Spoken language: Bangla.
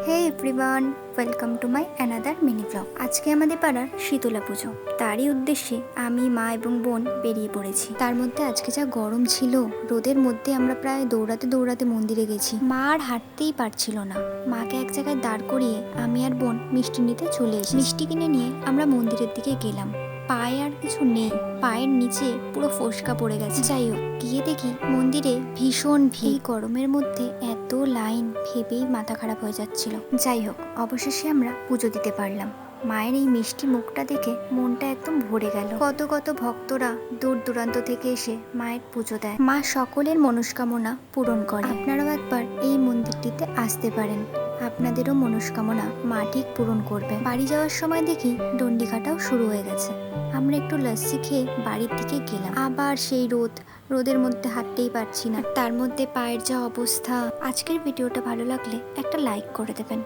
Hey everyone, welcome to my another mini blog. আজকে আমাদের পাড়ার শীতলা পুজো, তারই উদ্দেশ্যে আমি, মা এবং বোন বেরিয়ে পড়েছি। তার মধ্যে আজকে যা গরম ছিল, রোদের মধ্যে আমরা প্রায় দৌড়াতে দৌড়াতে মন্দিরে গেছি। মা আর হাঁটতেই পারছিল না। মাকে এক জায়গায় দাঁড় করিয়ে আমি আর বোন মিষ্টি নিতে চলে এসেছি। মিষ্টি কিনে নিয়ে আমরা মন্দিরের দিকে গেলাম। পায়ে আর কিছু নেই, পায়ের নিচে পুরো ফোসকা পড়ে গেছে। যাই হোক, গিয়ে দেখি মন্দিরে ভীষণ ভিড়। এই গরমের মধ্যে এত লাইন, ভেবেই মাথা খারাপ হয়ে যাচ্ছিল। যাই হোক, অবশেষে আমরা পুজো দিতে পারলাম। মায়ের এই মিষ্টি মুখটা দেখে মনটা একদম ভরে গেল। কত কত ভক্তরা দূর দূরান্ত থেকে এসে মায়ের পুজো দেয়। মা সকলের মনস্কামনা পূরণ করে। আপনারাও একবার এই মন্দিরটিতে আসতে পারেন, আপনাদেরও মনস্কামনা মা ঠিক পূরণ করবে। বাড়ি যাওয়ার সময় দেখি ডন্ডিকাটাও শুরু হয়ে গেছে। আমরা একটু লস্যি খেয়ে বাড়ির দিকে গেলাম। আবার সেই রোদের মধ্যে হাঁটতেই পারছি না, তার মধ্যে পায়ের যা অবস্থা। আজকের ভিডিওটা ভালো লাগলে একটা লাইক করে দেবেন।